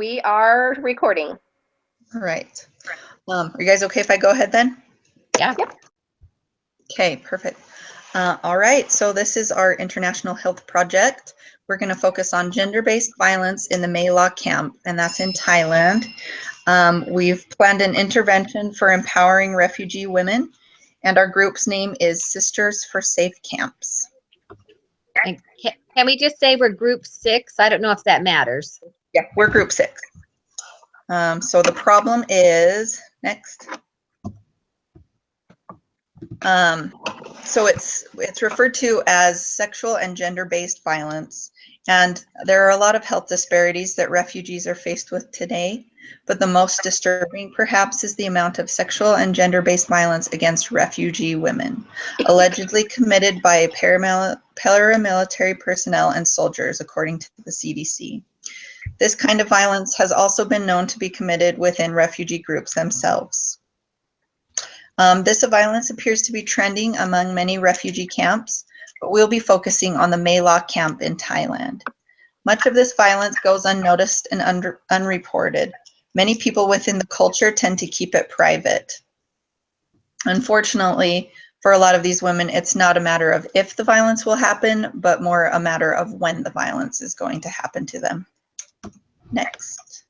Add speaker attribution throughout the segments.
Speaker 1: we are recording.
Speaker 2: All right. Are you guys okay if I go ahead then?
Speaker 1: Yeah. Yep.
Speaker 2: Okay, perfect. All right, so this is our International Health Project. We're going to focus on gender-based violence in the Maylaw camp, and that's in Thailand. We've planned an intervention for empowering refugee women, and our group's name is Sisters for Safe Camps.
Speaker 3: And can we just say we're group 6? I don't know if that matters.
Speaker 2: Yeah, we're group 6. So the problem is, next. So it's referred to as sexual and gender-based violence, and there are a lot of health disparities that refugees are faced with today, but the most disturbing perhaps is the amount of sexual and gender-based violence against refugee women, allegedly committed by paramilitary personnel and soldiers, according to the CDC. This kind of violence has also been known to be committed within refugee groups themselves. This violence appears to be trending among many refugee camps, but we'll be focusing on the Maylaw camp in Thailand. Much of this violence goes unnoticed and unreported. Many people within the culture tend to keep it private. Unfortunately, for a lot of these women, it's not a matter of if the violence will happen, but more a matter of when the violence is going to happen to them. Next.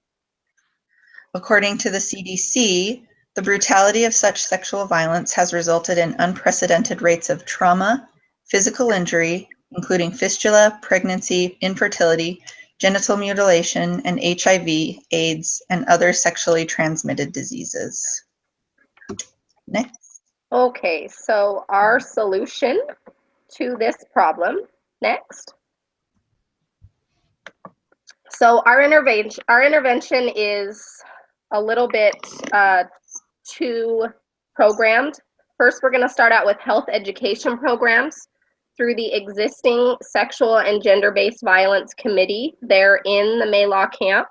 Speaker 2: According to the CDC, the brutality of such sexual violence has resulted in unprecedented rates of trauma, physical injury, including fistula, pregnancy, infertility, genital mutilation, and HIV, AIDS, and other sexually transmitted diseases. Next.
Speaker 1: Okay, so our solution to this problem, next. So our intervention is a little bit two programmed. First, we're going to start out with health education programs through the existing Sexual and Gender-Based Violence Committee there in the Maylaw camp.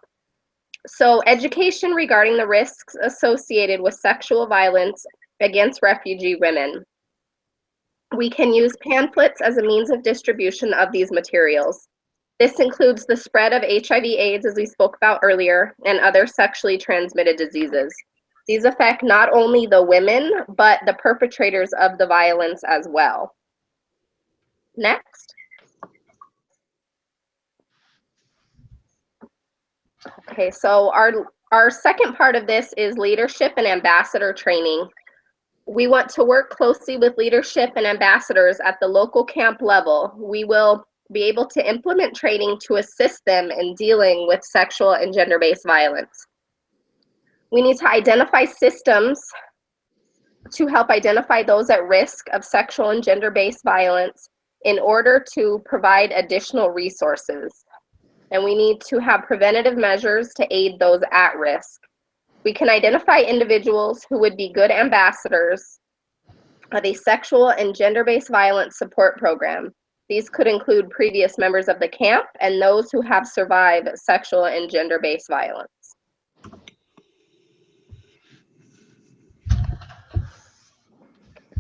Speaker 1: So education regarding the risks associated with sexual violence against refugee women. We can use pamphlets as a means of distribution of these materials. This includes the spread of HIV/AIDS, as we spoke about earlier, and other sexually transmitted diseases. These affect not only the women, but the perpetrators of the violence as well. Next. Okay, so our second part of this is leadership and ambassador training. We want to work closely with leadership and ambassadors at the local camp level. We will be able to implement training to assist them in dealing with sexual and gender-based violence. We need to identify systems to help identify those at risk of sexual and gender-based violence in order to provide additional resources. And we need to have preventative measures to aid those at risk. We can identify individuals who would be good ambassadors of a sexual and gender-based violence support program. These could include previous members of the camp and those who have survived sexual and gender-based violence.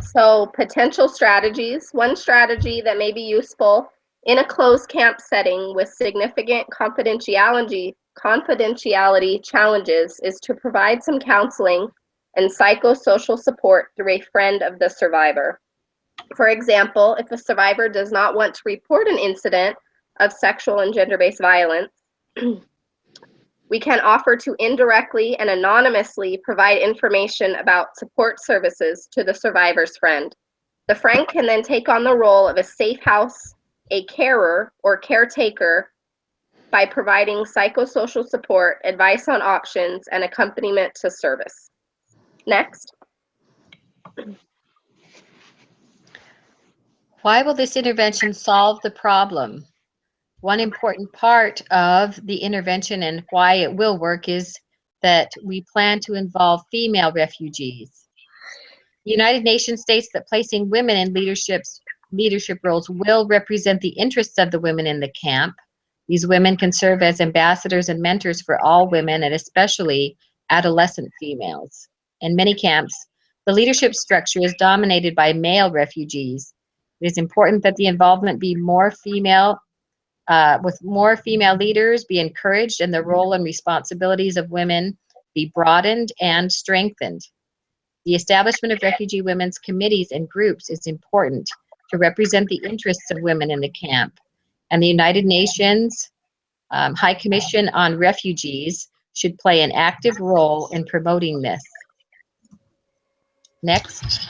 Speaker 1: So potential strategies. One strategy that may be useful in a closed camp setting with significant confidentiality challenges is to provide some counseling and psychosocial support through a friend of the survivor. For example, if a survivor does not want to report an incident of sexual and gender-based violence, we can offer to indirectly and anonymously provide information about support services to the survivor's friend. The friend can then take on the role of a safe house, a carer, or caretaker by providing psychosocial support, advice on options, and accompaniment to service. Next.
Speaker 3: Why will this intervention solve the problem? One important part of the intervention and why it will work is that we plan to involve female refugees. The United Nations states that placing women in leadership roles will represent the interests of the women in the camp. These women can serve as ambassadors and mentors for all women, and especially adolescent females. In many camps, the leadership structure is dominated by male refugees. It is important that the involvement be more female with more female leaders be encouraged and the role and responsibilities of women be broadened and strengthened. The establishment of refugee women's committees and groups is important to represent the interests of women in the camp. And the United Nations High Commission on Refugees should play an active role in promoting this. Next.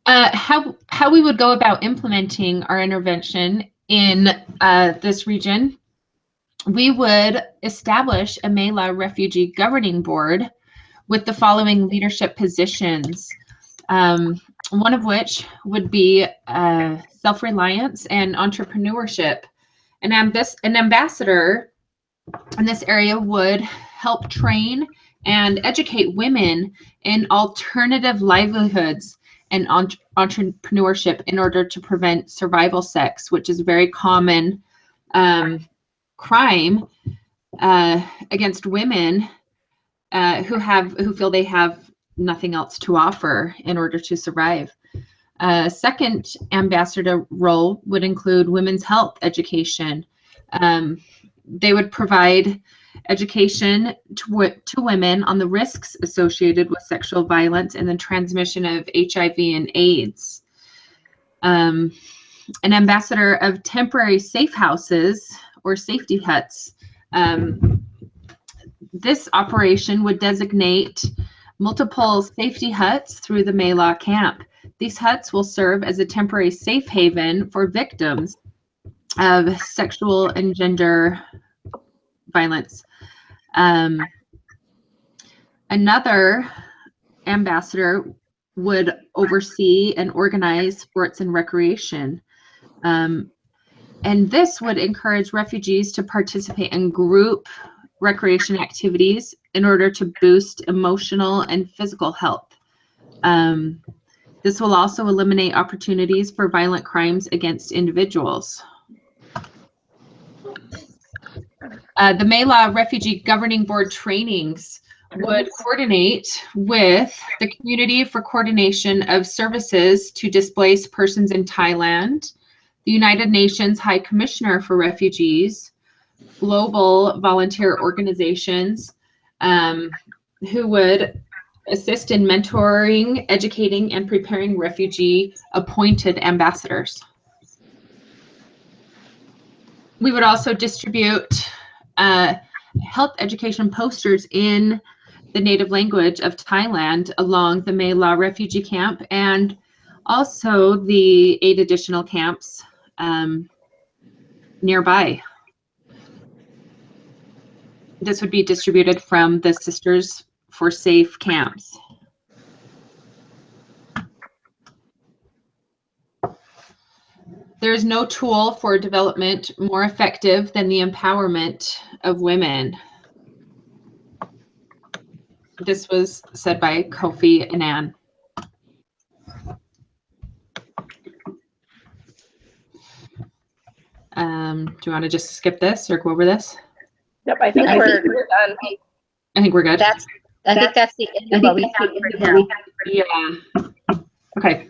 Speaker 4: How we would go about implementing our intervention in this region, we would establish a MELA Refugee Governing Board with the following leadership positions, one of which would be self-reliance and entrepreneurship. An ambassador in this area would help train and educate women in alternative livelihoods and entrepreneurship in order to prevent survival sex, which is a very common crime against women who feel they have nothing else to offer in order to survive. Second ambassador role would include women's health education. They would provide education to women on the risks associated with sexual violence and the transmission of HIV and AIDS. An ambassador of temporary safe houses or safety huts. This operation would designate multiple safety huts through the MELA camp. These huts will serve as a temporary safe haven for victims of sexual and gender violence. Another ambassador would oversee and organize sports and recreation. And this would encourage refugees to participate in group recreation activities in order to boost emotional and physical health. This will also eliminate opportunities for violent crimes against individuals. The MELA Refugee Governing Board trainings would coordinate with the Community for Coordination of Services to Displaced Persons in Thailand, the United Nations High Commissioner for Refugees, global volunteer organizations who would assist in mentoring, educating, and preparing refugee appointed ambassadors. We would also distribute health education posters in the native language of Thailand along the MELA refugee camp and also the 8 additional camps nearby. This would be distributed from the Sisters for Safe camps. There is no tool for development more effective than the empowerment of women. This was said by Kofi Annan. Do you want to just skip this or go over this?
Speaker 1: Yep, I think we're done.
Speaker 4: I think we're good.
Speaker 3: I think that's the end of what we have for now.
Speaker 4: Yeah. Okay.